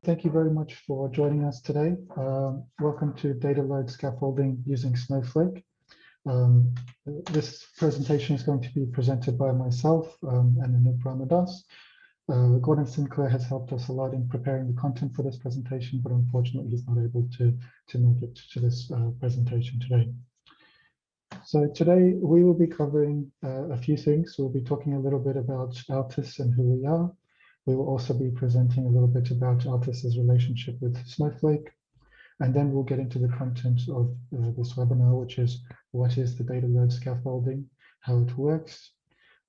thank you very much for joining us today. Welcome to Data Load Scaffolding using Snowflake. This presentation is going to be presented by myself and Anup Ramadas. Gordon Sinclair has helped us a lot in preparing the content for this presentation, but unfortunately he's not able to make it to this presentation today. So today we will be covering a few things. We'll be talking a little bit about Altus and who we are. We will also be presenting a little bit about Altus's relationship with Snowflake. And then we'll get into the content of this webinar, which is what is the data load scaffolding, how it works.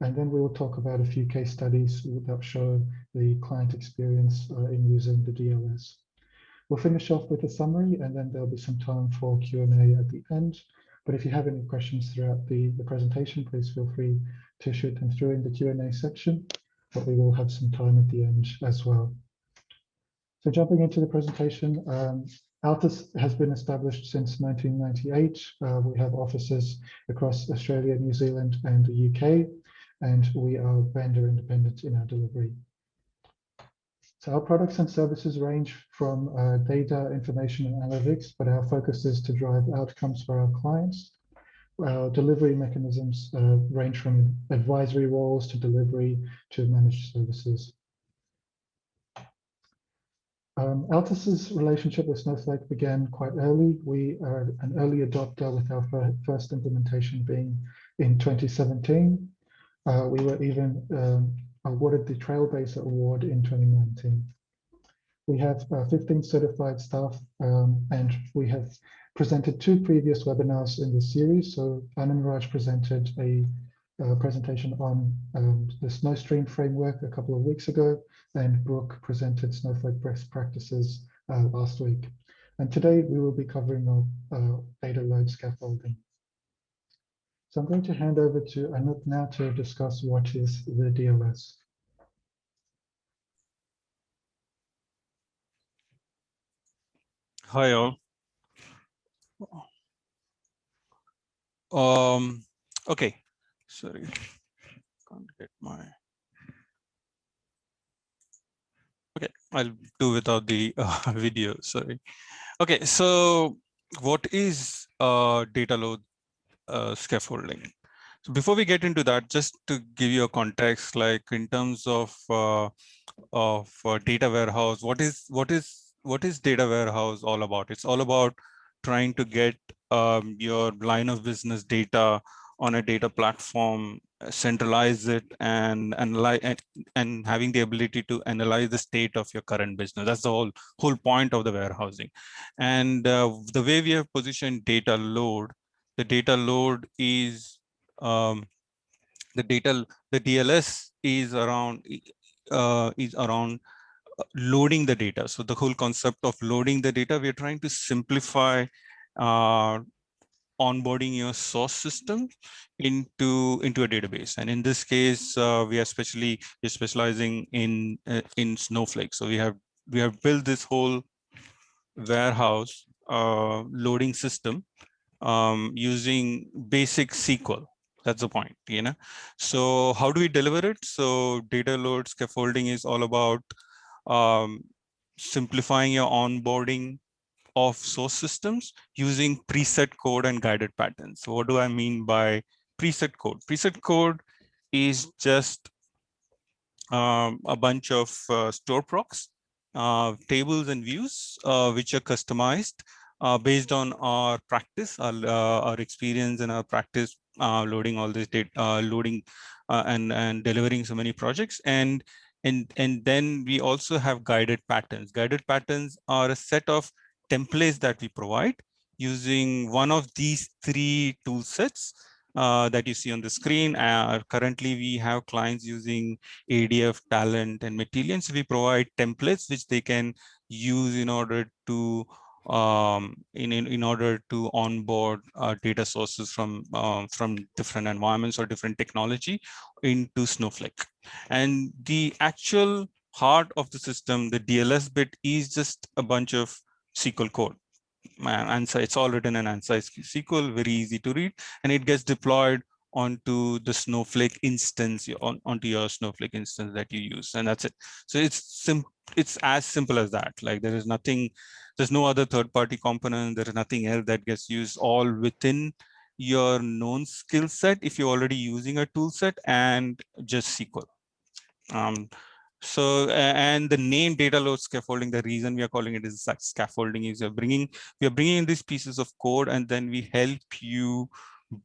And then we will talk about a few case studies that show the client experience in using the DLS. We'll finish off with a summary, and then there'll be some time for Q&A at the end. But if you have any questions throughout the presentation, please feel free to shoot them through in the Q&A section, but we will have some time at the end as well. So jumping into the presentation, Altus has been established since 1998. We have offices across Australia, New Zealand, and the UK, and we are vendor independent in our delivery. So our products and services range from data, information, and analytics, but our focus is to drive outcomes for our clients. Our delivery mechanisms range from advisory roles to delivery to managed services. Altus's relationship with Snowflake began quite early. We are an early adopter, with our first implementation being in 2017. We were even awarded the Trailblazer Award in 2019. We have 15 certified staff, and we have presented 2 previous webinars in this series. So Anand presented a presentation on the Snowstream framework a couple of weeks ago, and Brooke presented Snowflake best practices last week. And today we will be covering our data load scaffolding. So I'm going to hand over to Anup now to discuss what is the DLS. Hi all. Okay, sorry, can't get my. Okay, I'll do without the video. Sorry. Okay, so what is data load scaffolding? So before we get into that, just to give you a context, like in terms of data warehouse, what is data warehouse all about? It's all about trying to get your line of business data on a data platform, centralize it, and having the ability to analyze the state of your current business. That's the whole point of the warehousing. And the way we have positioned data load, the data load is the DLS is around loading the data. So the whole concept of loading the data, we're trying to simplify onboarding your source system into a database. And in this case, we are specializing in Snowflake. So we have built this whole warehouse loading system using basic SQL. That's the point, you know. So how do we deliver it? So data load scaffolding is all about simplifying your onboarding of source systems using preset code and guided patterns. So what do I mean by preset code? Preset code is just a bunch of store procs, tables and views, which are customized based on our practice, our experience and our practice loading all this data, and delivering so many projects. And then we also have guided patterns. Guided patterns are a set of templates that we provide using one of these 3 tool sets that you see on the screen. Currently, we have clients using ADF, Talent, and Matillion. So we provide templates which they can use in order to in order to onboard data sources from different environments or different technology into Snowflake. And the actual heart of the system, the DLS bit, is just a bunch of SQL code. Answer, it's all written in ANSI SQL, very easy to read, and it gets deployed onto the Snowflake instance, onto your Snowflake instance that you use, and that's it. So it's it's as simple as that. Like there is nothing, there's no other third-party component. There is nothing else that gets used, all within your known skill set if you're already using a tool set, and just SQL. And the name data load scaffolding, the reason we are calling it is scaffolding is we are bringing in these pieces of code, and then we help you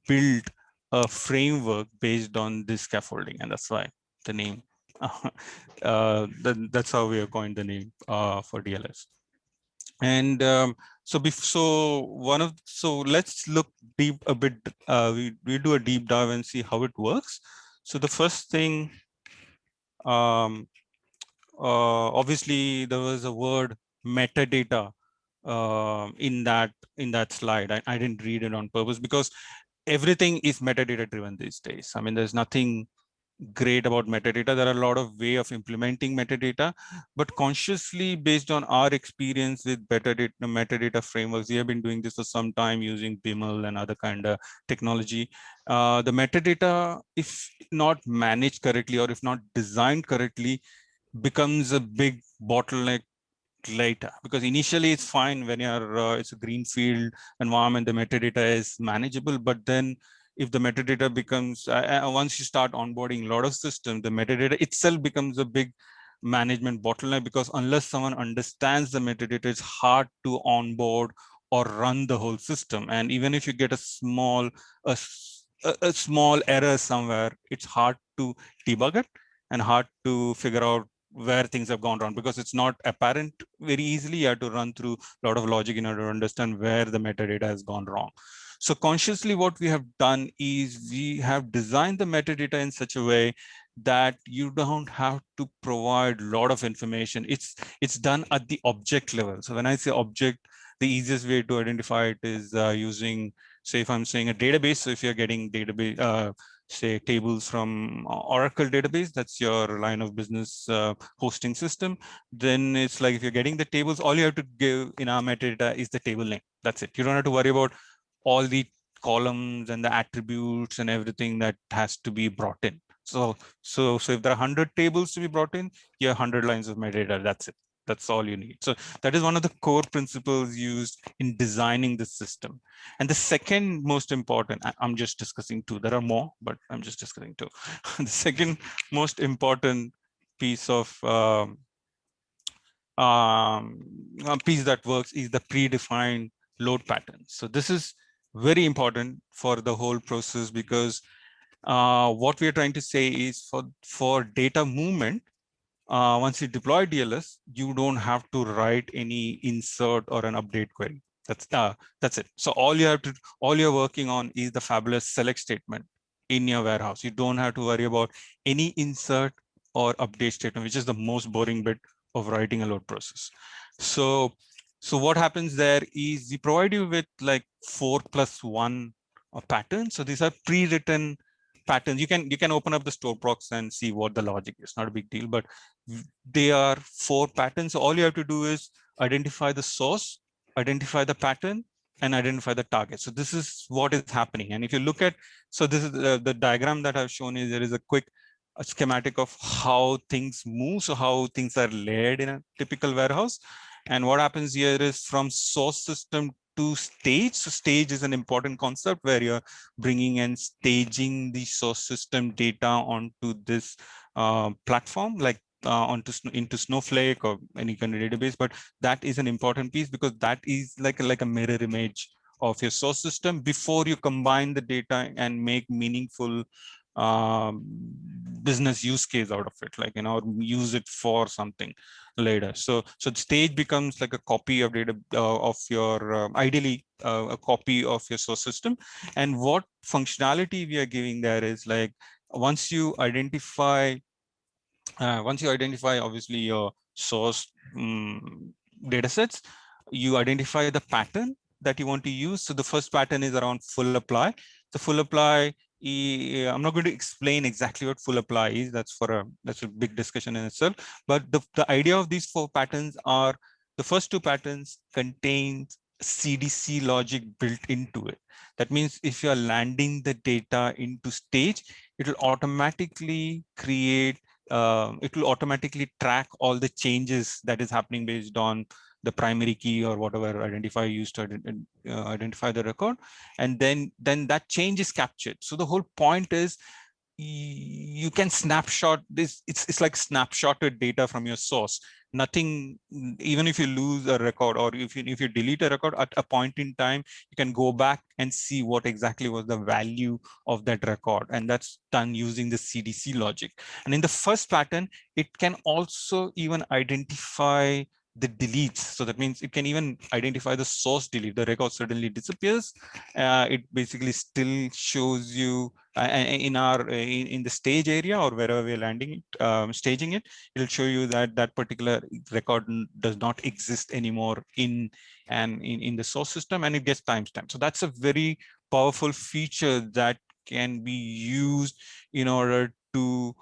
build a framework based on this scaffolding, and that's why the name. That's how we have coined the name for DLS. And so let's look deep a bit. We do a deep dive and see how it works. So the first thing, obviously there was a word metadata in that slide. I didn't read it on purpose because everything is metadata driven these days. I mean, there's nothing great about metadata. There are a lot of way of implementing metadata, but consciously based on our experience with metadata frameworks, we have been doing this for some time using BIML and other kind of technology. The metadata, if not managed correctly or if not designed correctly, becomes a big bottleneck later, because initially it's fine when you're it's a greenfield environment, the metadata is manageable, but then if the metadata becomes once you start onboarding a lot of systems, the metadata itself becomes a big management bottleneck, because unless someone understands the metadata, it's hard to onboard or run the whole system. And even if you get a small error somewhere, it's hard to debug it and hard to figure out where things have gone wrong, because it's not apparent very easily. You have to run through a lot of logic in order to understand where the metadata has gone wrong. So consciously what we have done is we have designed the metadata in such a way that you don't have to provide a lot of information. It's done at the object level. So when I say object, the easiest way to identify it is using, say, if I'm saying a database. So if you're getting database, say tables from Oracle database, that's your line of business hosting system, then it's like if you're getting the tables, all you have to give in our metadata is the table name. That's it. You don't have to worry about all the columns and the attributes and everything that has to be brought in. So if there are 100 tables to be brought in, you have 100 lines of metadata. That's it. That's all you need. So that is one of the core principles used in designing the system. And the second most important, I'm just discussing two. There are more, but I'm just discussing two. The second most important piece of piece that works is the predefined load pattern. So this is very important for the whole process, because what we are trying to say is for data movement, once you deploy DLS, you don't have to write any insert or an update query. That's it. So all you're working on is the fabulous select statement in your warehouse. You don't have to worry about any insert or update statement, which is the most boring bit of writing a load process. So what happens there is we provide you with like 4+1 patterns. So these are pre-written patterns. You can open up the store procs and see what the logic is. Not a big deal, but they are 4 patterns. So all you have to do is identify the source, identify the pattern, and identify the target. So this is what is happening. And if you look at, so this is the diagram that I've shown is there is a quick schematic of how things move. So how things are layered in a typical warehouse. And what happens here is from source system to stage. So stage is an important concept where you're bringing and staging the source system data onto this platform, like into Snowflake or any kind of database. But that is an important piece, because that is like a mirror image of your source system before you combine the data and make meaningful business use case out of it, like, or use it for something later. So the stage becomes like a copy of data of your ideally a copy of your source system. And what functionality we are giving there is like, once you identify obviously your source data sets, you identify the pattern that you want to use. So the first pattern is around full apply. The full apply, I'm not going to explain exactly what full apply is. That's a big discussion in itself. But the idea of these 4 patterns are, the first 2 patterns contain CDC logic built into it. That means if you are landing the data into stage, it will automatically create it will automatically track all the changes that is happening based on the primary key or whatever identifier used to identify the record, and then that change is captured. So the whole point is you can snapshot this. It's like snapshotted data from your source. Nothing, even if you lose a record or if you delete a record at a point in time, you can go back and see what exactly was the value of that record, and that's done using the CDC logic. And in the first pattern, it can also even identify the deletes. So that means it can even identify the source delete. The record suddenly disappears. It basically still shows you in the stage area or wherever we're landing it, staging it, it'll show you that that particular record does not exist anymore in the source system, and it gets timestamped. So that's a very powerful feature that can be used in order to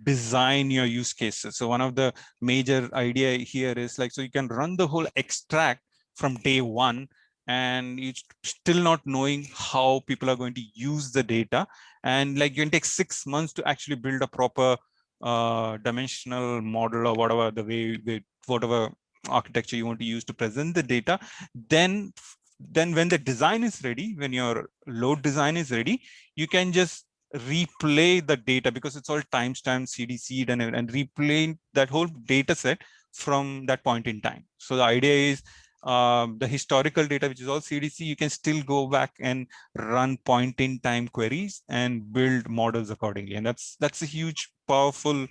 design your use cases. So one of the major idea here is like, so you can run the whole extract from day one, and you're still not knowing how people are going to use the data. And like you can take 6 months to actually build a proper dimensional model or whatever the way, whatever architecture you want to use to present the data. Then when the design is ready, when your load design is ready, you can just replay the data because it's all timestamp CDC and replay that whole data set from that point in time. So the idea is the historical data, which is all CDC, you can still go back and run point in time queries and build models accordingly. And that's a huge, powerful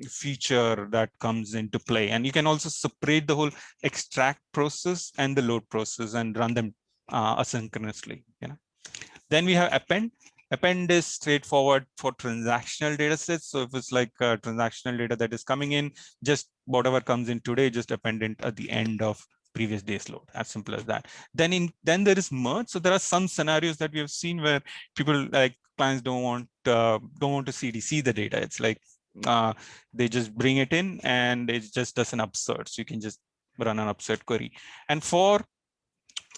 feature that comes into play. And you can also separate the whole extract process and the load process and run them asynchronously. Then we have append. Append is straightforward for transactional data sets. So if it's like transactional data that is coming in, just whatever comes in today, just append it at the end of previous day's load, as simple as that. Then there is merge. So there are some scenarios that we have seen where people, like clients, don't want to CDC the data. It's like they just bring it in and it just does an upsert. So you can just run an upsert query. And for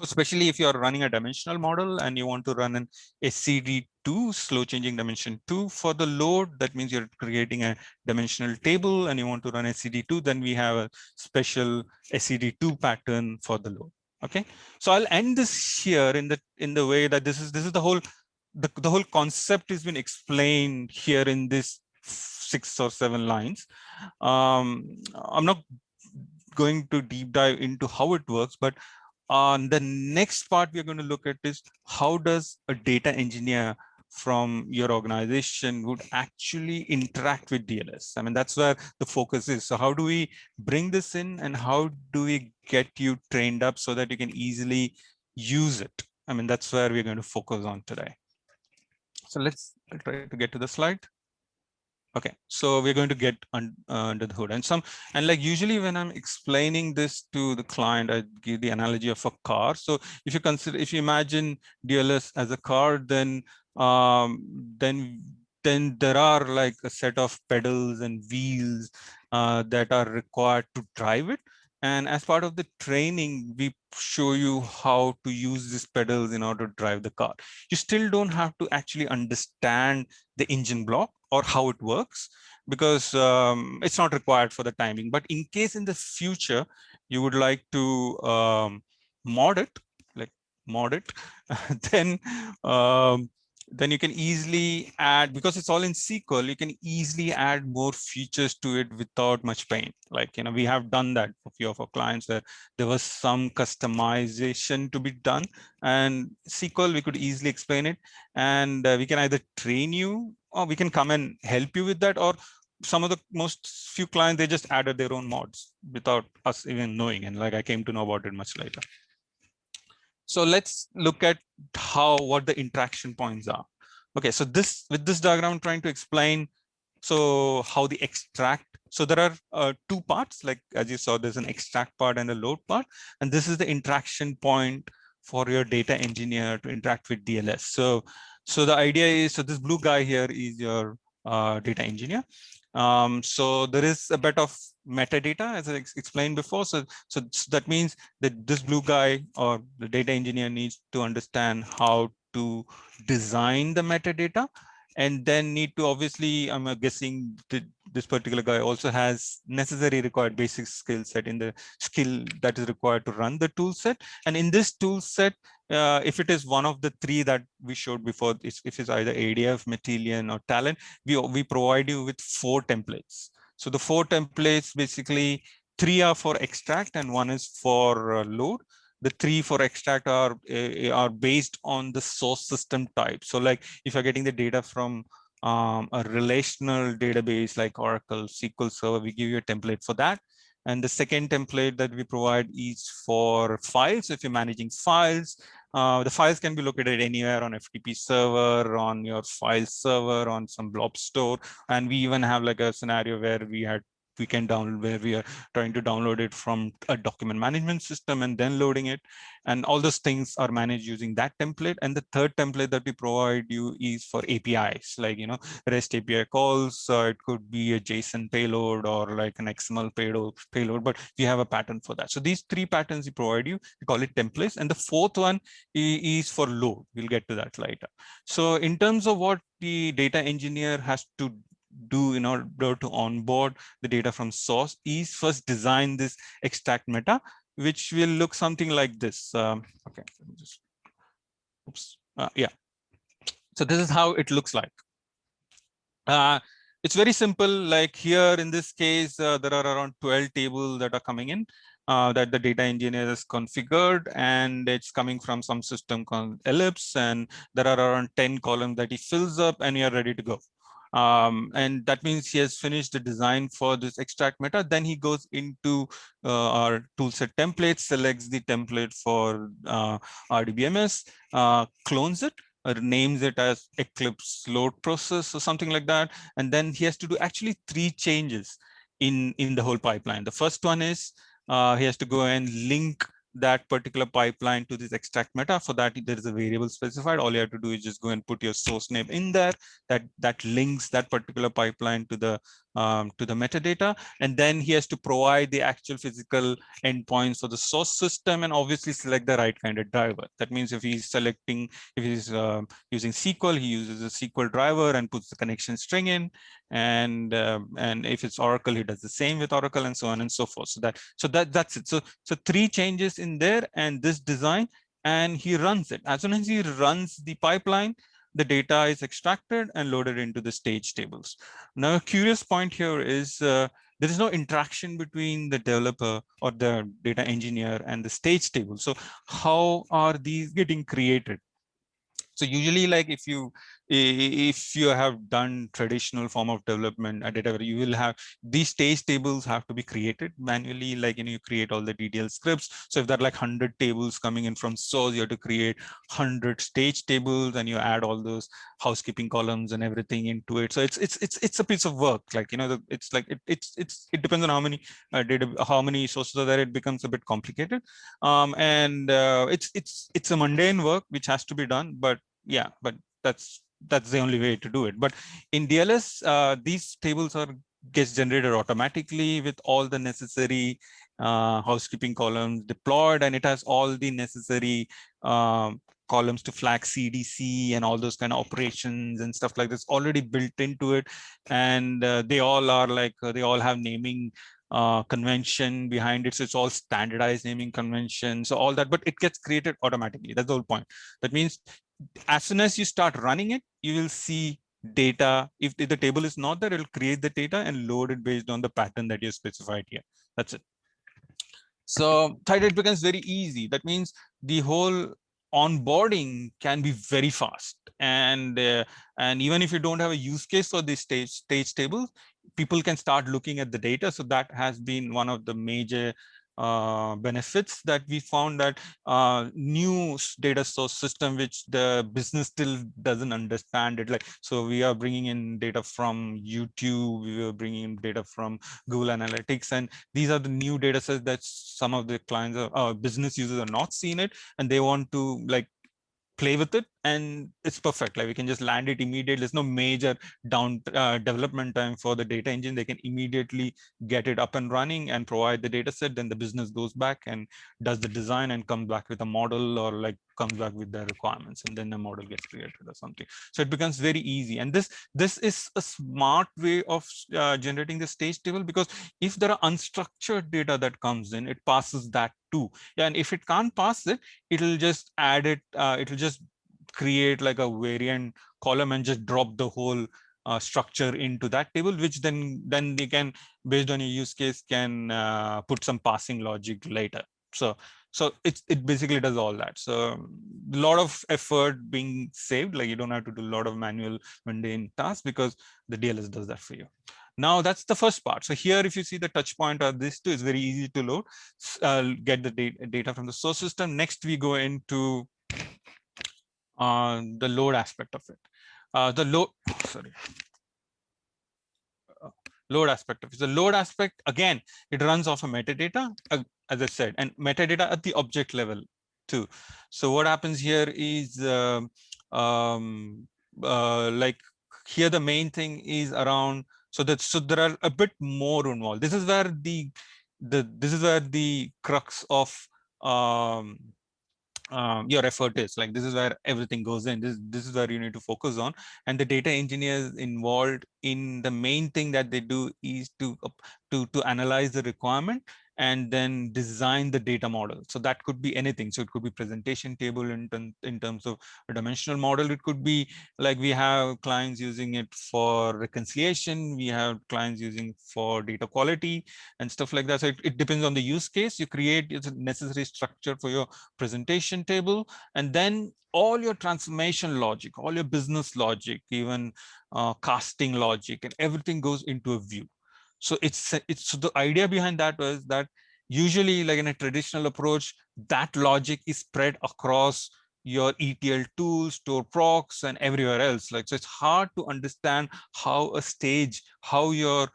especially if you're running a dimensional model and you want to run an SCD2, slow changing dimension 2 for the load, that means you're creating a dimensional table and you want to run SCD2, then we have a special SCD2 pattern for the load. Okay, so I'll end this here in the way that this is the whole concept has been explained here in this 6 or 7 lines. I'm not going to deep dive into how it works, but on the next part we're going to look at is how does a data engineer from your organization would actually interact with DLS. I mean, that's where the focus is. So how do we bring this in and how do we get you trained up so that you can easily use it? I mean, that's where we're going to focus on today. So I'll try to get to the slide. Okay, so we're going to get under the hood and like usually when I'm explaining this to the client, I give the analogy of a car. So if you imagine DLS as a car, then there are like a set of pedals and wheels that are required to drive it. And as part of the training, we show you how to use these pedals in order to drive the car. You still don't have to actually understand the engine block or how it works, because it's not required for the timing. But in case in the future, you would like to mod it, then you can easily add, because it's all in SQL, you can easily add more features to it without much pain. Like, we have done that for a few of our clients where there was some customization to be done, and SQL, we could easily explain it, and we can either train you or we can come and help you with that. Or some of the few clients, they just added their own mods without us even knowing. And like I came to know about it much later. So let's look at what the interaction points are. Okay, so with this diagram, I'm trying to explain how the extract. So there are 2 parts, like as you saw, there's an extract part and a load part, and this is the interaction point for your data engineer to interact with DLS. So the idea is, so this blue guy here is your data engineer. So there is a bit of metadata, as I explained before. So that means that this blue guy or the data engineer needs to understand how to design the metadata and then need to, obviously, I'm guessing that this particular guy also has necessary required basic skill set in the skill that is required to run the tool set. And in this tool set, if it is one of the three that we showed before, if it's either ADF, Matillion, or Talent, we provide you with 4 templates. So the 4 templates, basically 3 are for extract and 1 is for load. The 3 for extract are based on the source system type. So like if you're getting the data from a relational database like Oracle, SQL Server, we give you a template for that. And the second template that we provide is for files. If you're managing files, the files can be located anywhere on FTP server, on your file server, on some blob store. And we even have like a scenario where we can download, where we are trying to download it from a document management system and then loading it. And all those things are managed using that template. And the third template that we provide you is for APIs, like, REST API calls. It could be a JSON payload or like an XML payload, but we have a pattern for that. So these 3 patterns we provide you, we call it templates. And the fourth one is for load. We'll get to that later. So in terms of what the data engineer has to do in order to onboard the data from source is first design this extract meta, which will look something like this. Okay, let me just, oops, yeah. So this is how it looks like. It's very simple. Like here in this case, there are around 12 tables that are coming in that the data engineer has configured, and it's coming from some system called Ellipse, and there are around 10 columns that he fills up, and you're ready to go. And that means he has finished the design for this extract meta. Then he goes into our toolset template, selects the template for RDBMS, clones it, or names it as Eclipse load process or something like that. And then he has to do actually 3 changes in the whole pipeline. The first one is he has to go and link that particular pipeline to this extract meta. For that, there is a variable specified. All you have to do is just go and put your source name in there. That links that particular pipeline to the metadata, and then he has to provide the actual physical endpoints for the source system, and obviously select the right kind of driver. That means if he's using SQL, he uses a SQL driver and puts the connection string in, and if it's Oracle, he does the same with Oracle, and so on and so forth. So that's it. So 3 changes in there and this design, and he runs it. As soon as he runs the pipeline, the data is extracted and loaded into the stage tables. Now, a curious point here is there is no interaction between the developer or the data engineer and the stage table. So how are these getting created? So usually, like if you have done traditional form of development at data, you will have these stage tables have to be created manually. Like you create all the detailed scripts. So if there are like 100 tables coming in from source, you have to create 100 stage tables, and you add all those housekeeping columns and everything into it. So it's a piece of work. Like it's like it depends on how many how many sources are there. It becomes a bit complicated, and it's a mundane work which has to be done, but yeah, but that's the only way to do it. But in DLS, these tables gets generated automatically with all the necessary housekeeping columns deployed, and it has all the necessary columns to flag CDC and all those kind of operations and stuff like this already built into it. And they all are like they all have naming convention behind it. So it's all standardized naming convention. So all that, but it gets created automatically. That's the whole point. That means as soon as you start running it, you will see data. If the table is not there, it will create the data and load it based on the pattern that you specified here. That's it. So it becomes very easy. That means the whole onboarding can be very fast. And even if you don't have a use case for this stage table, people can start looking at the data. So that has been one of the major benefits that we found, that new data source system which the business still doesn't understand it. Like, so we are bringing in data from YouTube, we are bringing in data from Google Analytics, and these are the new data sets that some of the clients or business users are not seeing it, and they want to like play with it, and it's perfect. Like we can just land it immediately. There's no major development time for the data engine. They can immediately get it up and running and provide the data set. Then the business goes back and does the design and comes back with a model, or like comes back with their requirements, and then the model gets created or something. So it becomes very easy. And this is a smart way of generating the stage table, because if there are unstructured data that comes in, it passes that too. And if it can't pass it, it'll just add it. It'll just create like a variant column and just drop the whole structure into that table, which then they can, based on your use case, can put some passing logic later. So it basically does all that. So a lot of effort being saved. Like you don't have to do a lot of manual mundane tasks, because the DLS does that for you. Now that's the first part. So here, if you see the touch point of this too, it's very easy to load, get the data from the source system. Next, we go into the load aspect of it. The load, sorry. Load aspect of it. The load aspect, again, it runs off of metadata, as I said, and metadata at the object level too. So what happens here is like here the main thing is around, so there are a bit more involved. This is where the crux of your effort is. Like this is where everything goes in. This is where you need to focus on. And the data engineers involved in the main thing that they do is to analyze the requirement and then design the data model. So that could be anything. So it could be presentation table in terms of a dimensional model. It could be like we have clients using it for reconciliation. We have clients using for data quality and stuff like that. So it depends on the use case. You create a necessary structure for your presentation table, and then all your transformation logic, all your business logic, even casting logic, and everything goes into a view. So so the idea behind that was that usually, like in a traditional approach, that logic is spread across your ETL tools, store procs, and everywhere else. Like, so it's hard to understand how a stage, how your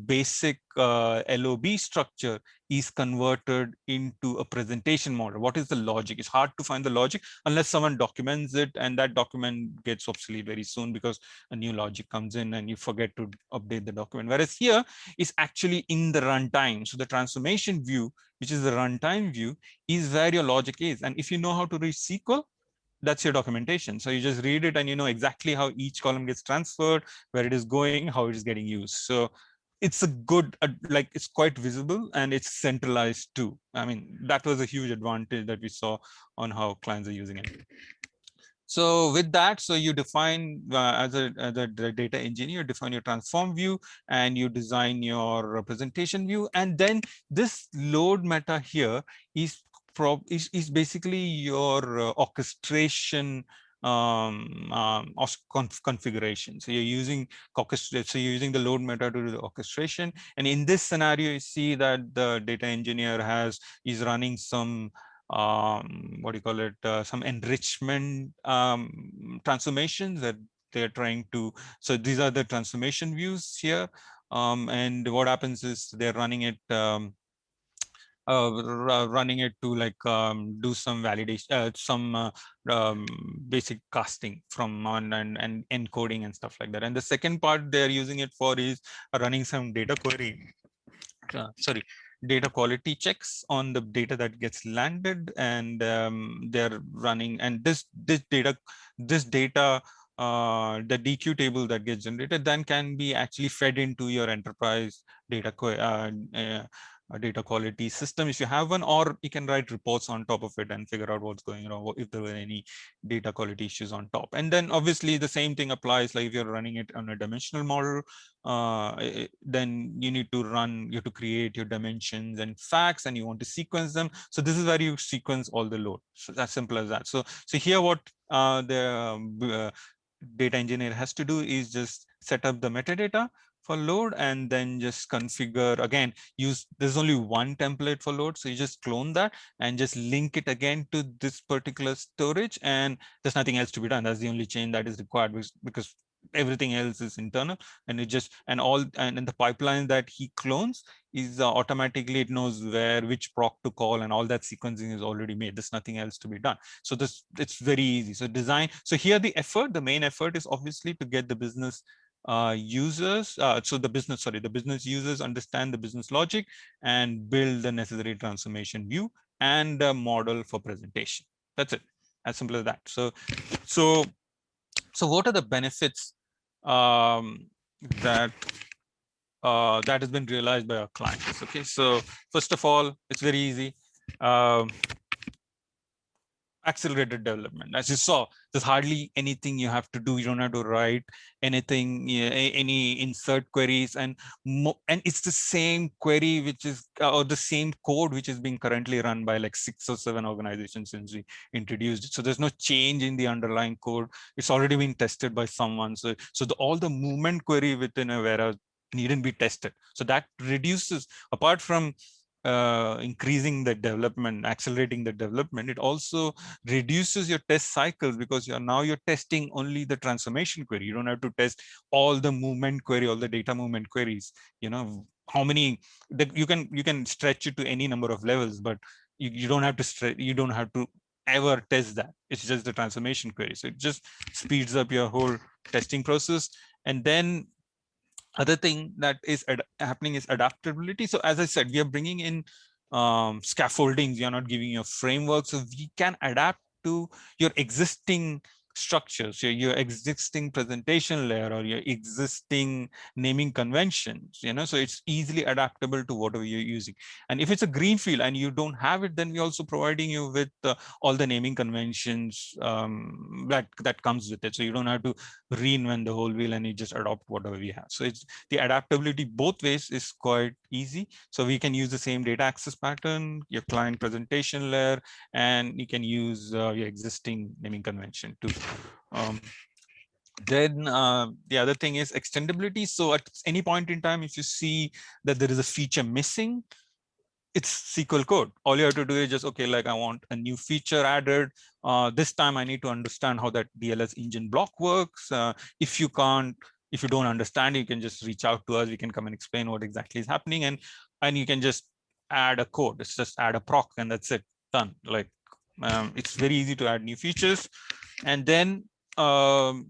basic LOB structure is converted into a presentation model. What is the logic? It's hard to find the logic unless someone documents it, and that document gets obsolete very soon because a new logic comes in and you forget to update the document. Whereas here is actually in the runtime. So the transformation view, which is the runtime view, is where your logic is. And if you know how to read SQL, that's your documentation. So you just read it and you know exactly how each column gets transferred, where it is going, how it is getting used. So it's a good, like it's quite visible and it's centralized too. I mean, that was a huge advantage that we saw on how clients are using it. So with that, so you define as a data engineer, define your transform view and you design your representation view. And then this load meta here is basically your orchestration configuration. So you're using the load meta to do the orchestration. And in this scenario, you see that the data engineer is running some what do you call it, some enrichment transformations that they're trying to. So these are the transformation views here. And what happens is they're running it to like do some validation, some basic casting from on and encoding and stuff like that. And the second part they're using it for is running some data query. Data quality checks on the data that gets landed, and they're running. And this data, the DQ table that gets generated then can be actually fed into your enterprise data data quality system if you have one, or you can write reports on top of it and figure out what's going on, if there were any data quality issues on top. And then obviously the same thing applies, like if you're running it on a dimensional model, then you need to create your dimensions and facts, and you want to sequence them. So this is where you sequence all the load. So that's simple as that. So here what the data engineer has to do is just set up the metadata for load, and then just configure again. There's only one template for load, so you just clone that and just link it again to this particular storage, and there's nothing else to be done. That's the only change that is required, because everything else is internal, and it just and the pipeline that he clones is automatically, it knows which proc to call, and all that sequencing is already made. There's nothing else to be done. So it's very easy. So here the main effort is obviously to get the business users, the business users understand the business logic and build the necessary transformation view and a model for presentation. That's it, as simple as that. So what are the benefits that that has been realized by our clients? Okay, so first of all, it's very easy. Accelerated development. As you saw, there's hardly anything you have to do. You don't have to write anything, any insert queries, and it's the same query which is or the same code which is being currently run by like 6 or 7 organizations since we introduced it. So there's no change in the underlying code. It's already been tested by someone. So all the movement query within a warehouse needn't be tested. So that reduces, apart from increasing the development, accelerating the development, it also reduces your test cycles, because you're testing only the transformation query. You don't have to test all the movement query, all the data movement queries. How many that you can stretch it to any number of levels, but you don't have to stretch, you don't have to ever test that. It's just the transformation query. So it just speeds up your whole testing process. And then other thing that is happening is adaptability. So as I said, we are bringing in scaffoldings. We are not giving you a framework, so we can adapt to your existing structures, your existing presentation layer, or your existing naming conventions. So it's easily adaptable to whatever you're using. And if it's a greenfield and you don't have it, then we're also providing you with all the naming conventions that comes with it. So you don't have to reinvent the whole wheel, and you just adopt whatever we have. So it's the adaptability both ways is quite easy. So we can use the same data access pattern, your client presentation layer, and you can use your existing naming convention too. Then the other thing is extendability. So at any point in time, if you see that there is a feature missing, it's SQL code. All you have to do is just, okay, like I want a new feature added. This time I need to understand how that DLS engine block works. If you don't understand, you can just reach out to us. We can come and explain what exactly is happening, and you can just add a code. It's just add a proc, and that's it, done. Like it's very easy to add new features. And then and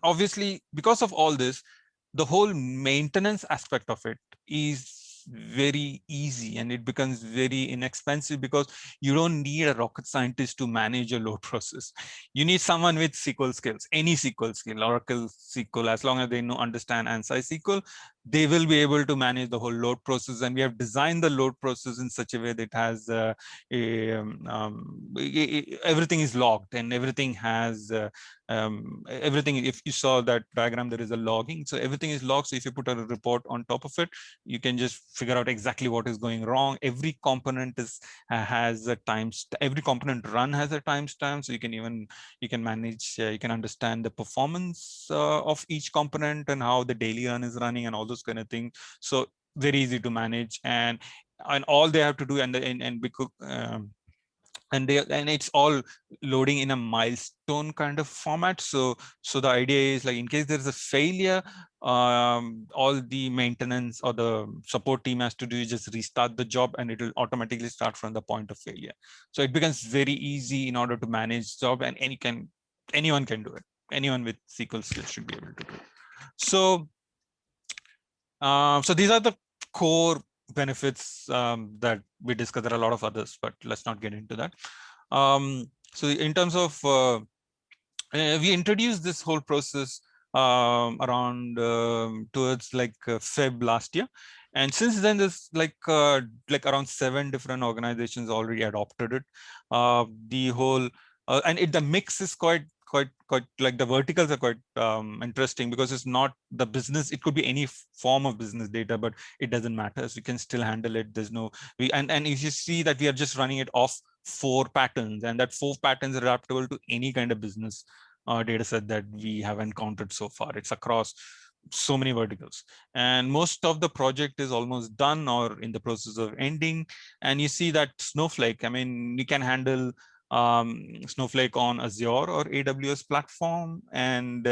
obviously, because of all this, the whole maintenance aspect of it is very easy, and it becomes very inexpensive, because you don't need a rocket scientist to manage a load process. You need someone with SQL skills, any SQL skill, Oracle SQL, as long as they understand ANSI SQL, they will be able to manage the whole load process. And we have designed the load process in such a way that it has everything is logged, and everything has everything. If you saw that diagram, there is a logging, so everything is logged. So if you put a report on top of it, you can just figure out exactly what is going wrong. Every component has a every component run has a timestamp, so you can manage, you can understand the performance of each component and how the daily run is running and all those kind of things. So very easy to manage, and all they have to do, and because and it's all loading in a milestone kind of format. So the idea is, like, in case there's a failure, all the maintenance or the support team has to do is just restart the job, and it will automatically start from the point of failure. So it becomes very easy in order to manage job, and anyone can do it. Anyone with SQL skills should be able to do it. So so these are the core benefits that we discussed. There are a lot of others, but let's not get into that. So in terms of we introduced this whole process around towards like Feb last year, and since then there's like around 7 different organizations already adopted it. The whole and the mix is quite like the verticals are quite interesting, because it's not the business, it could be any form of business data, but it doesn't matter. So we can still handle it. There's no and if you see that we are just running it off 4 patterns, and that 4 patterns are adaptable to any kind of business data set that we have encountered so far. It's across so many verticals, and most of the project is almost done or in the process of ending. And you see that Snowflake, I mean, you can handle Snowflake on Azure or AWS platform, and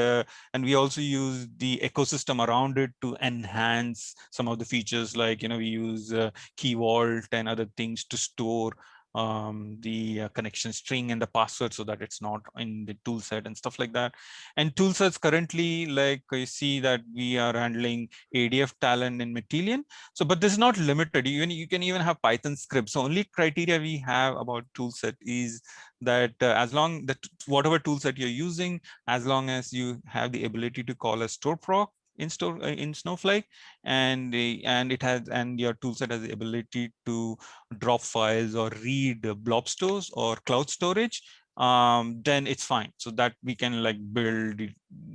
we also use the ecosystem around it to enhance some of the features, like we use Key Vault and other things to store the connection string and the password so that it's not in the tool set and stuff like that. And tool sets currently, like you see that we are handling ADF, Talent, and Matillion. So, but this is not limited. Even you can even have Python scripts. So only criteria we have about tool set is that as long that whatever tool set you're using, as long as you have the ability to call a store proc in Snowflake, and your toolset has the ability to drop files or read blob stores or cloud storage, then it's fine. So that we can like build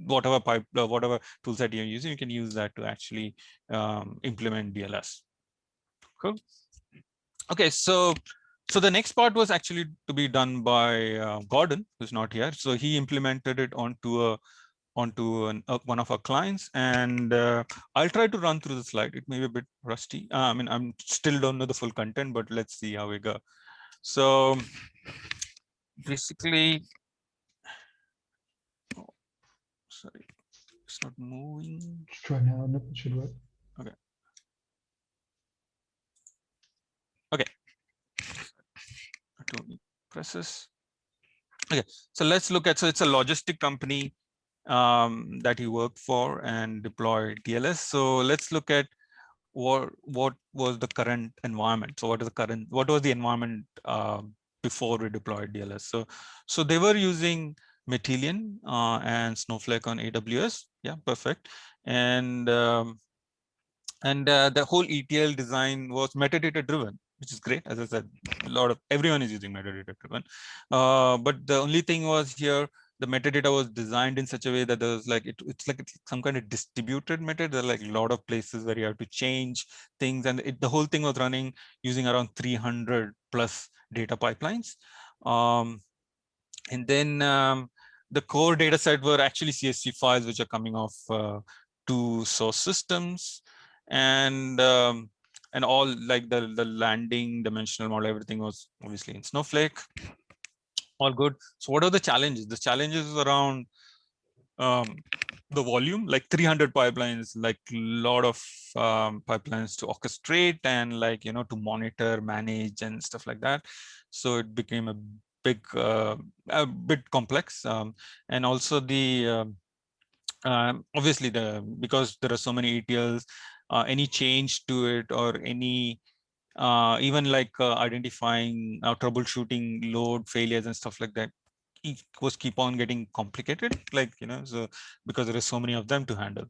whatever whatever toolset you're using, you can use that to actually implement DLS. Cool. Okay, so the next part was actually to be done by Gordon, who's not here. So he implemented it onto one of our clients, and I'll try to run through the slide. It may be a bit rusty. I mean, I'm still don't know the full content, but let's see how we go. So basically, sorry, it's not moving. Just try now, and it should work. Okay. Okay. I don't need presses. Okay, so let's look at, so it's a logistic company that he worked for and deployed DLS. So let's look at what was the current environment. So what was the environment before we deployed DLS? So they were using Matillion and Snowflake on AWS. Yeah, perfect. And the whole ETL design was metadata driven, which is great. As I said, everyone is using metadata driven. But the only thing was here, the metadata was designed in such a way that there was like it's like some kind of distributed metadata. There are like a lot of places where you have to change things, and the whole thing was running using around 300 plus data pipelines. And then the core data set were actually CSV files, which are coming off two source systems, and all like the landing dimensional model, everything was obviously in Snowflake. All good. So what are the challenges? The challenges around the volume, like 300 pipelines, like a lot of pipelines to orchestrate and like, to monitor, manage and stuff like that. So it became a bit complex. And also the, obviously because there are so many ETLs, any change to it or any even like identifying troubleshooting load failures and stuff like that, it was keep on getting complicated, like so because there are so many of them to handle.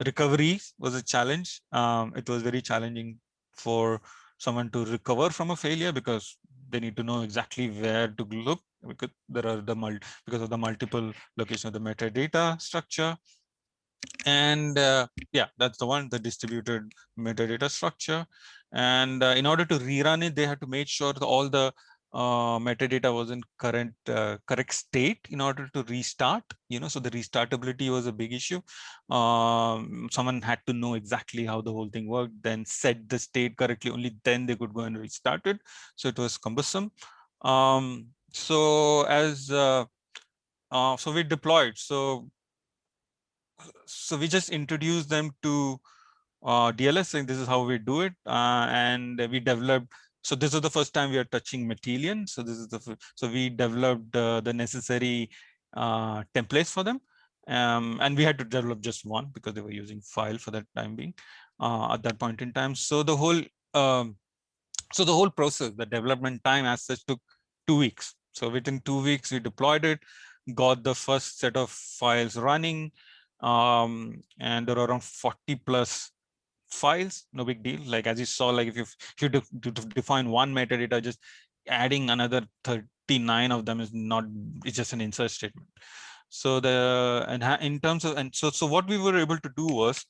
Recovery was a challenge. It was very challenging for someone to recover from a failure because they need to know exactly where to look, because there are because of the multiple location of the metadata structure. And yeah, that's the one, the distributed metadata structure. And in order to rerun it, they had to make sure that all the metadata was in correct state in order to restart. So the restartability was a big issue. Someone had to know exactly how the whole thing worked, then set the state correctly, only then they could go and restart it. So it was cumbersome. So we deployed. So we just introduced them to DLS, saying this is how we do it, and we developed. So this is the first time we are touching Matillion. So this is so we developed the necessary templates for them, and we had to develop just one because they were using file for that time being at that point in time. So the whole process, the development time as such, took 2 weeks. So within 2 weeks we deployed it, got the first set of files running. And there are around 40 plus files, no big deal. Like as you saw, like if you define one metadata, just adding another 39 of them is not, it's just an insert statement. So in terms of, and so what we were able to do was,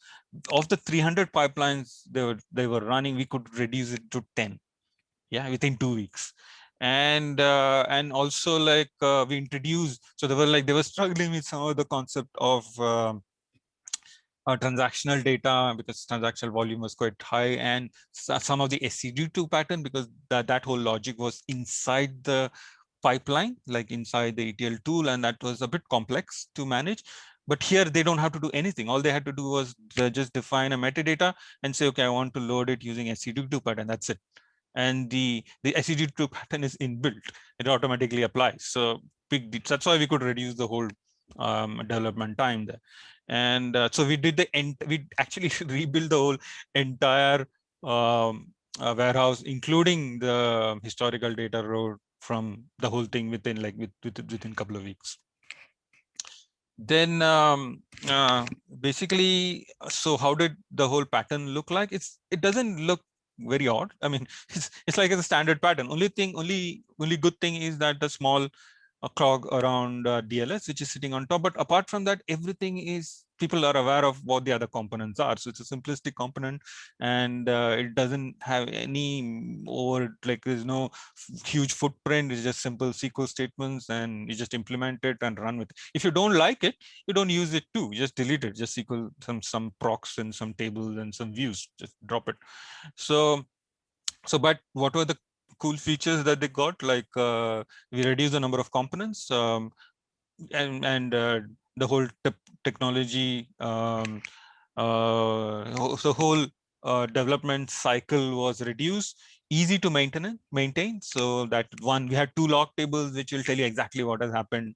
of the 300 pipelines they were running, we could reduce it to 10, yeah, within 2 weeks. And also like we introduced, so they were struggling with some of the concept of transactional data, because transactional volume was quite high, and some of the SCD2 pattern, because that whole logic was inside the pipeline, like inside the ETL tool, and that was a bit complex to manage. But here they don't have to do anything. All they had to do was just define a metadata and say, okay, I want to load it using SCD2 pattern. That's it. And the SCD2 pattern is inbuilt. It automatically applies. So big. That's why we could reduce the whole development time there. And so we did we actually rebuilt the whole entire warehouse, including the historical data load from the whole thing within within a couple of weeks. Then basically, so how did the whole pattern look like? It doesn't look very odd. I mean, it's like a standard pattern. Only good thing is that the small clog around DLS, which is sitting on top. But apart from that, everything is, people are aware of what the other components are. So it's a simplistic component, and it doesn't have any there's no huge footprint. It's just simple SQL statements, and you just implement it and run with it. If you don't like it, you don't use it too. You just delete it. Just SQL some procs and some tables and some views. Just drop it. So but what were the cool features that they got? Like we reduced the number of components, and the whole technology, the whole development cycle was reduced, easy to maintain. So that one, we had 2 log tables which will tell you exactly what has happened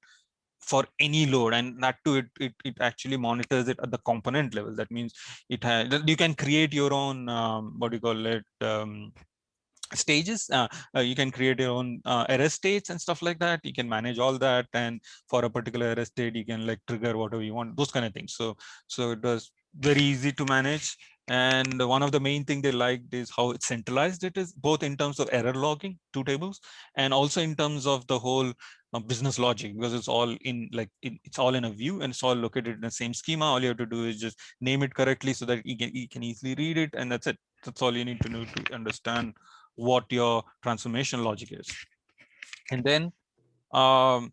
for any load, and that too, it actually monitors it at the component level. That means it has, you can create your own what do you call it, stages. You can create your own error states and stuff like that. You can manage all that, and for a particular error state, you can like trigger whatever you want, those kind of things. So it was very easy to manage. And one of the main thing they liked is how it's centralized it is, both in terms of error logging, 2 tables, and also in terms of the whole business logic, because it's all in it's all in a view, and it's all located in the same schema. All you have to do is just name it correctly so that you can easily read it, and that's it. That's all you need to know to understand what your transformation logic is. And then and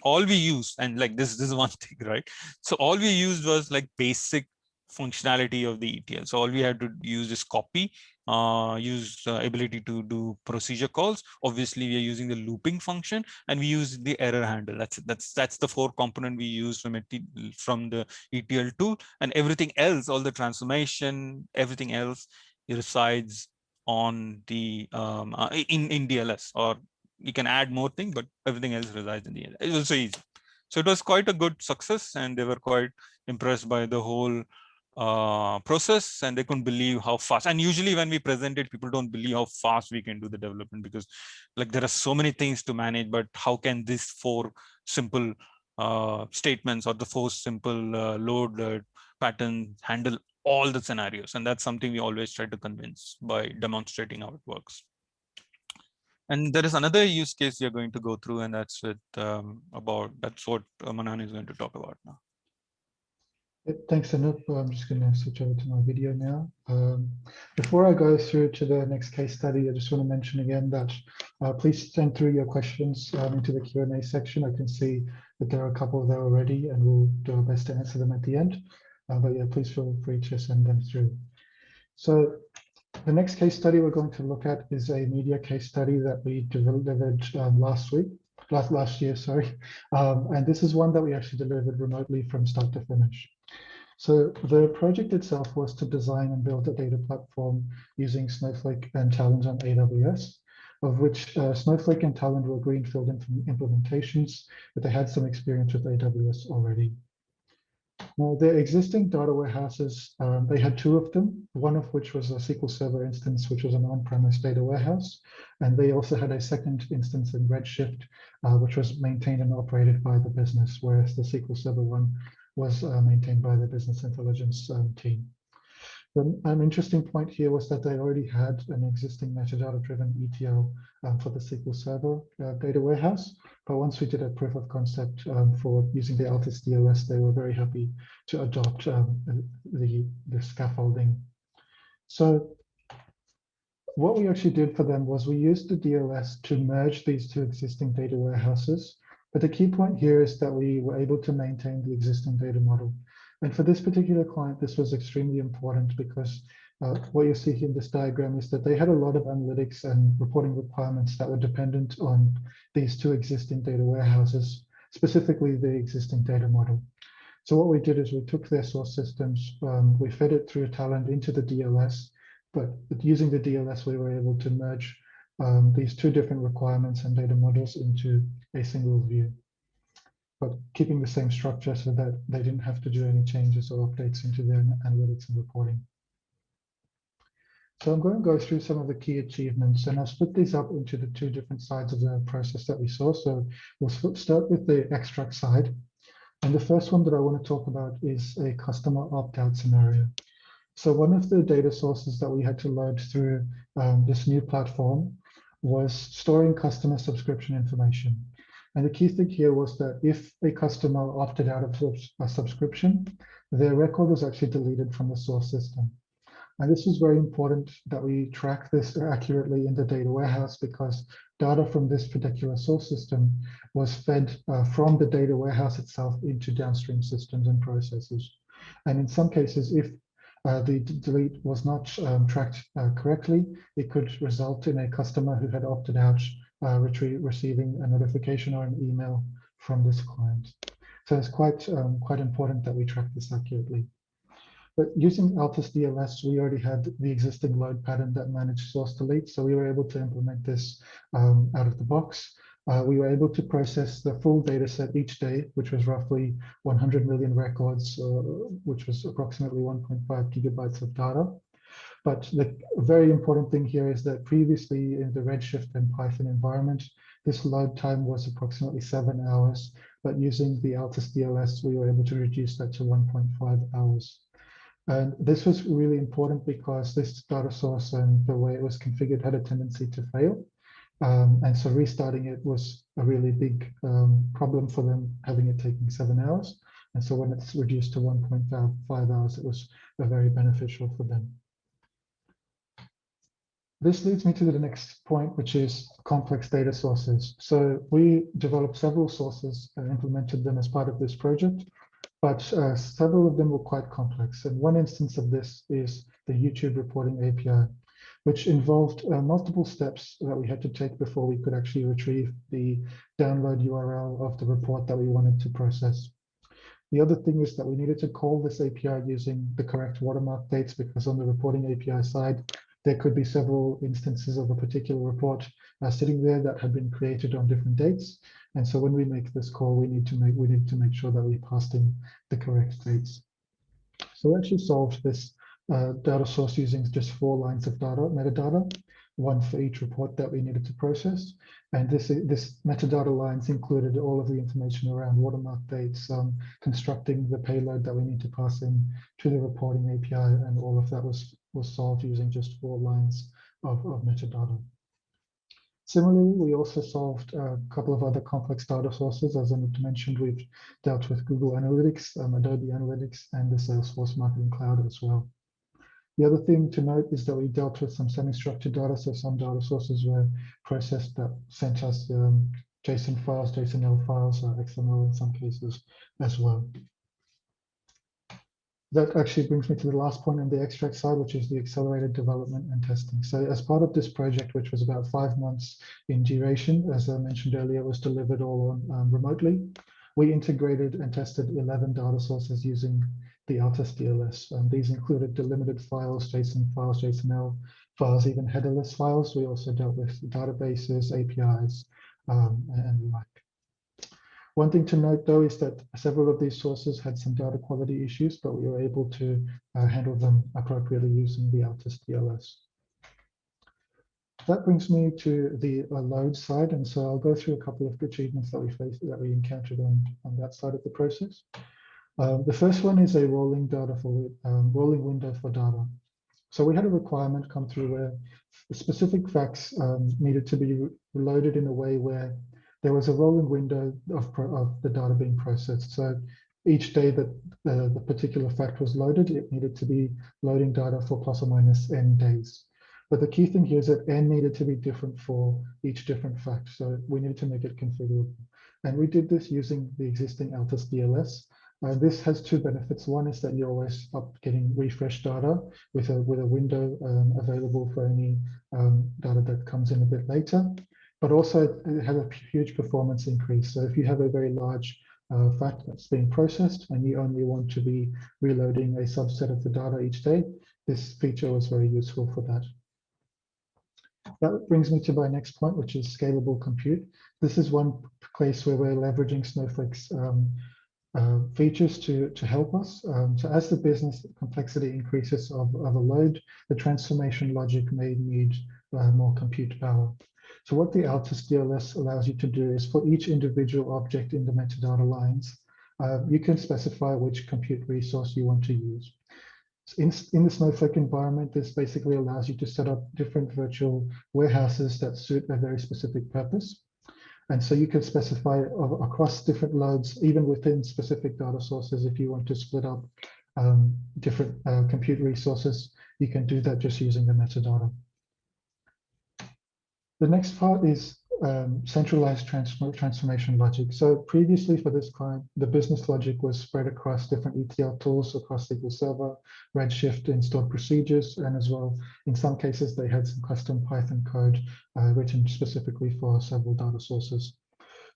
all we use, and like this is one thing, right? So all we used was like basic functionality of the ETL. So all we had to use is copy, use ability to do procedure calls. Obviously we are using the looping function, and we use the error handle. That's the 4 component we use from the ETL tool. And everything else, all the transformation, everything else, it resides on the in DLS, or you can add more things, but everything else resides in the DLS. It was so easy. So it was quite a good success, and they were quite impressed by the whole process, and they couldn't believe how fast. And usually when we present it, people don't believe how fast we can do the development, because like there are so many things to manage, but how can this 4 simple statements, or the 4 simple load patterns handle all the scenarios? And that's something we always try to convince by demonstrating how it works. And there is another use case you're going to go through, and that's with that's what Manan is going to talk about now. Thanks, Anup. I'm just going to switch over to my video now. Before I go through to the next case study, I just want to mention again that please send through your questions into the Q&A section. I can see that there are a couple there already, and we'll do our best to answer them at the end. But yeah, please feel free to send them through. So the next case study we're going to look at is a media case study that we delivered last year, sorry. And this is one that we actually delivered remotely from start to finish. So the project itself was to design and build a data platform using Snowflake and Talend on AWS, of which Snowflake and Talend were greenfield implementations, but they had some experience with AWS already. Now, the existing data warehouses, they had 2 of them, one of which was a SQL Server instance, which was an on-premise data warehouse. And they also had a second instance in Redshift, which was maintained and operated by the business, whereas the SQL Server one was maintained by the business intelligence team. An interesting point here was that they already had an existing metadata-driven ETL for the SQL Server data warehouse. But once we did a proof of concept for using the Altis DLS, they were very happy to adopt the scaffolding. So what we actually did for them was we used the DLS to merge these 2 existing data warehouses. But the key point here is that we were able to maintain the existing data model. And for this particular client, this was extremely important because what you see here in this diagram is that they had a lot of analytics and reporting requirements that were dependent on these two existing data warehouses, specifically the existing data model. So what we did is we took their source systems, we fed it through Talent into the DLS, but using the DLS, we were able to merge these two different requirements and data models into a single view, but keeping the same structure so that they didn't have to do any changes or updates into their analytics and reporting. So I'm going to go through some of the key achievements, and I'll split these up into the two different sides of the process that we saw. So we'll start with the extract side. And the first one that I want to talk about is a customer opt-out scenario. So one of the data sources that we had to load through this new platform was storing customer subscription information. And the key thing here was that if a customer opted out of a subscription, their record was actually deleted from the source system. And this is very important that we track this accurately in the data warehouse, because data from this particular source system was fed from the data warehouse itself into downstream systems and processes. And in some cases, if the delete was not tracked correctly, it could result in a customer who had opted out receiving a notification or an email from this client. So it's quite important that we track this accurately. But using Altus DLS, we already had the existing load pattern that managed source delete. So we were able to implement this out of the box. We were able to process the full data set each day, which was roughly 100 million records, which was approximately 1.5 gigabytes of data. But the very important thing here is that previously in the Redshift and Python environment, this load time was approximately 7 hours. But using the Altus DLS, we were able to reduce that to 1.5 hours. And this was really important because this data source and the way it was configured had a tendency to fail. And so restarting it was a really big problem for them, having it taking 7 hours. And so when it's reduced to 1.5 hours, it was very beneficial for them. This leads me to the next point, which is complex data sources. So we developed several sources and implemented them as part of this project. But several of them were quite complex. And one instance of this is the YouTube reporting API, which involved multiple steps that we had to take before we could actually retrieve the download URL of the report that we wanted to process. The other thing is that we needed to call this API using the correct watermark dates, because on the reporting API side, there could be several instances of a particular report sitting there that had been created on different dates. And so when we make this call, we need to make sure that we passed in the correct dates. So we actually solved this data source using just 4 lines of data, metadata, one for each report that we needed to process. And this metadata lines included all of the information around watermark dates, constructing the payload that we need to pass in to the reporting API, and all of that was solved using just 4 lines of metadata. Similarly, we also solved a couple of other complex data sources. As I mentioned, we've dealt with Google Analytics, Adobe Analytics, and the Salesforce Marketing Cloud as well. The other thing to note is that we dealt with some semi-structured data. So some data sources were processed that sent us JSON files, JSON-L files, or XML in some cases as well. That actually brings me to the last point on the extract side, which is the accelerated development and testing. So as part of this project, which was about 5 months in duration, as I mentioned earlier, was delivered all on remotely. We integrated and tested 11 data sources using the Altus DLS. These included delimited files, JSON files, JSON-L files, even headerless files. We also dealt with databases, APIs, and the like. One thing to note, though, is that several of these sources had some data quality issues, but we were able to handle them appropriately using the Altus DLS. That brings me to the load side, and so I'll go through a couple of achievements that we encountered on that side of the process. The first one is a rolling window for data. So we had a requirement come through where specific facts needed to be loaded in a way where there was a rolling window of the data being processed. So each day that the particular fact was loaded, it needed to be loading data for plus or minus n days. But the key thing here is that n needed to be different for each different fact. So we needed to make it configurable. And we did this using the existing Altus DLS. This has two benefits. One is that you're always up getting refreshed data with a window available for any data that comes in a bit later. But also it has a huge performance increase. So if you have a very large fact that's being processed and you only want to be reloading a subset of the data each day, this feature was very useful for that. That brings me to my next point, which is scalable compute. This is one place where we're leveraging Snowflake's features to help us. So as the business complexity increases of a load, the transformation logic may need more compute power. So what the Altus DLS allows you to do is for each individual object in the metadata lines, you can specify which compute resource you want to use. In the Snowflake environment, this basically allows you to set up different virtual warehouses that suit a very specific purpose. And so you can specify across different loads, even within specific data sources, if you want to split up different compute resources, you can do that just using the metadata. The next part is centralized transformation logic. So previously for this client, the business logic was spread across different ETL tools, across SQL Server, Redshift, and stored procedures, and as well, in some cases, they had some custom Python code written specifically for several data sources.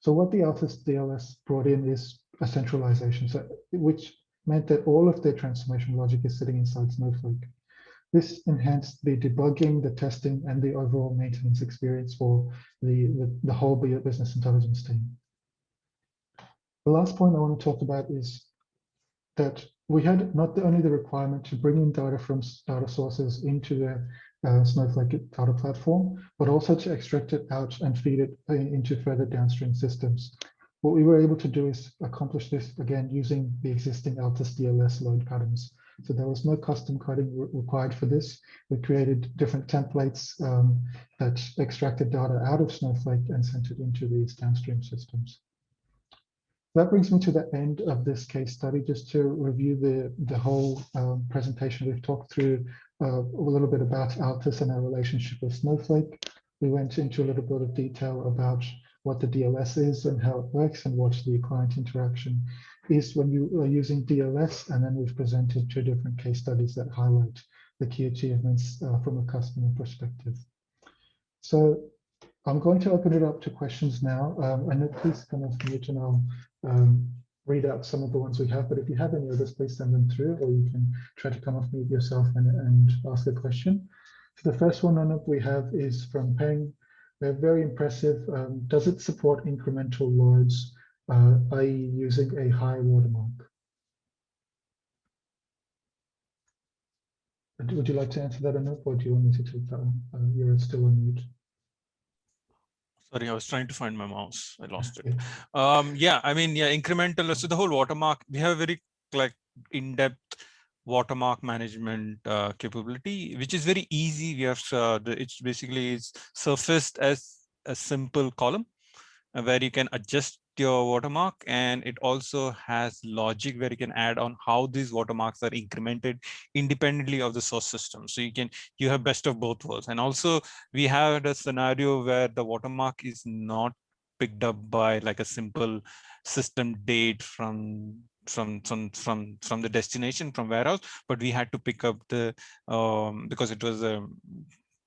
So what the Altus DLS brought in is a centralization, which meant that all of their transformation logic is sitting inside Snowflake. This enhanced the debugging, the testing, and the overall maintenance experience for the whole business intelligence team. The last point I want to talk about is that we had not only the requirement to bring in data from data sources into the Snowflake data platform, but also to extract it out and feed it into further downstream systems. What we were able to do is accomplish this again using the existing Altus DLS load patterns. So there was no custom coding required for this. We created different templates that extracted data out of Snowflake and sent it into these downstream systems. That brings me to the end of this case study. Just to review the whole presentation, we've talked through a little bit about Altus and our relationship with Snowflake. We went into a little bit of detail about what the DLS is and how it works and what the client interaction is when you are using DLS. And then we've presented two different case studies that highlight the key achievements from a customer perspective. So I'm going to open it up to questions now. Anup, please come off mute and I'll read out some of the ones we have. But if you have any others, please send them through, or you can try to come off mute yourself and ask a question. So the first one, Anup, we have is from Peng. They're very impressive. Does it support incremental loads, i.e. using a high watermark? Would you like to answer that, Anup, or do you want me to take that one? You're still on mute. Sorry, I was trying to find my mouse. I lost it. Yeah, I mean, yeah, incremental. So the whole watermark, we have a very like in-depth watermark management capability, which is very easy. We have it's basically surfaced as a simple column where you can adjust your watermark, and it also has logic where you can add on how these watermarks are incremented independently of the source system. So you have best of both worlds. And also we had a scenario where the watermark is not picked up by like a simple system date from the destination, from warehouse, but we had to pick up the because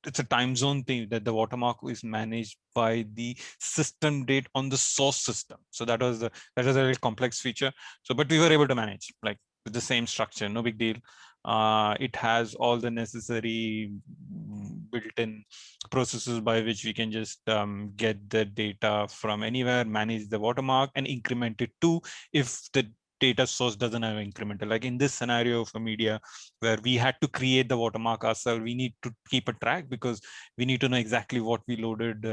it's a time zone thing, that the watermark is managed by the system date on the source system. So that was a very complex feature. So, but we were able to manage like with the same structure, no big deal. It has all the necessary built-in processes by which we can just get the data from anywhere, manage the watermark, and increment it too if the data source doesn't have incremental. Like in this scenario for media, where we had to create the watermark ourselves, we need to keep a track because we need to know exactly what we loaded,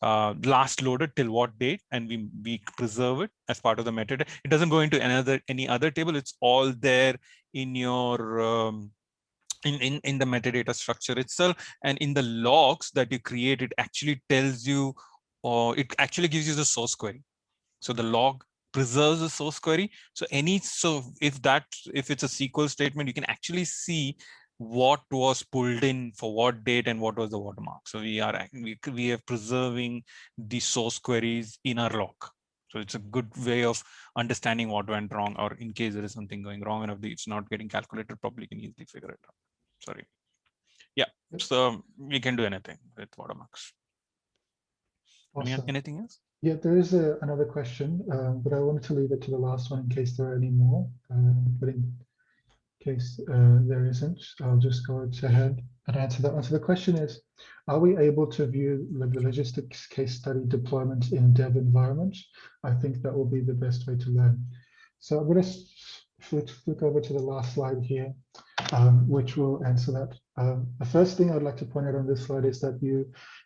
last loaded till what date, and we preserve it as part of the metadata. It doesn't go into any other table. It's all there in your in the metadata structure itself, and in the logs that you create, it actually tells you, or it actually gives you the source query. So the log preserves the source query. So if it's a SQL statement, you can actually see what was pulled in for what date and what was the watermark. So we are preserving the source queries in our log. So it's a good way of understanding what went wrong, or in case there is something going wrong and if it's not getting calculated properly, you can easily figure it out. Sorry. Yeah, so we can do anything with watermarks. Awesome. Anything else? Yeah, there is another question, but I wanted to leave it to the last one in case there are any more. But in case there isn't, I'll just go ahead and answer that one. So the question is, are we able to view the logistics case study deployment in dev environments? I think that will be the best way to learn. So I'm going to flick over to the last slide here, which will answer that. The first thing I'd like to point out on this slide is that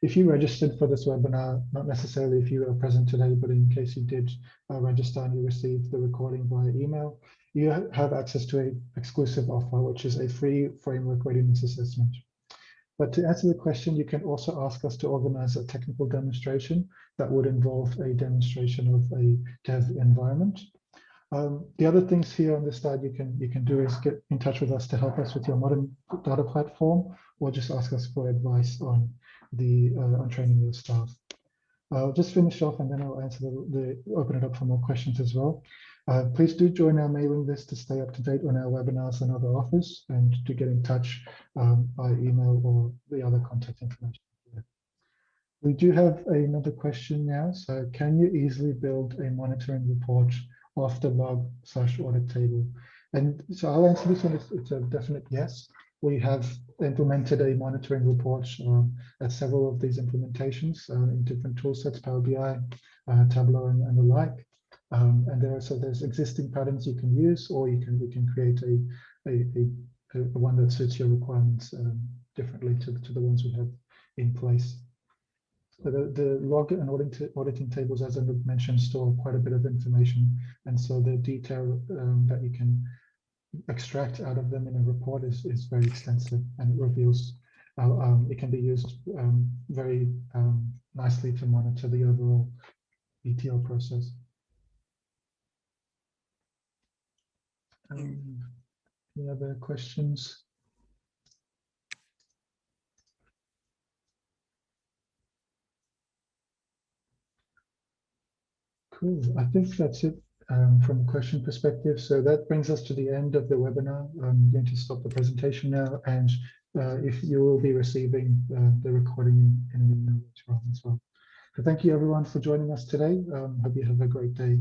if you registered for this webinar, not necessarily if you are present today, but in case you did register and you received the recording via email, you have access to an exclusive offer, which is a free framework readiness assessment. But to answer the question, you can also ask us to organize a technical demonstration that would involve a demonstration of a dev environment. The other things here on this slide you can do is get in touch with us to help us with your modern data platform, or just ask us for advice on on training your staff. I'll just finish off and then I'll answer open it up for more questions as well. Please do join our mailing list to stay up to date on our webinars and other offers, and to get in touch by email or the other contact information. We do have another question now. So can you easily build a monitoring report off the log/audit table? And so I'll answer this one. It's a definite yes. We have implemented a monitoring report at several of these implementations in different tool sets, Power BI, Tableau, and the like. And there's existing patterns you can use, or we can create a one that suits your requirements differently to the ones we have in place. So the log and auditing tables, as I mentioned, store quite a bit of information, and so the detail that you can extract out of them in a report is very extensive, and it reveals it can be used very nicely to monitor the overall ETL process. Any other questions? Cool. I think that's it from a question perspective. So that brings us to the end of the webinar. I'm going to stop the presentation now, and if you will be receiving the recording in an email later on as well. So thank you everyone for joining us today. Hope you have a great day.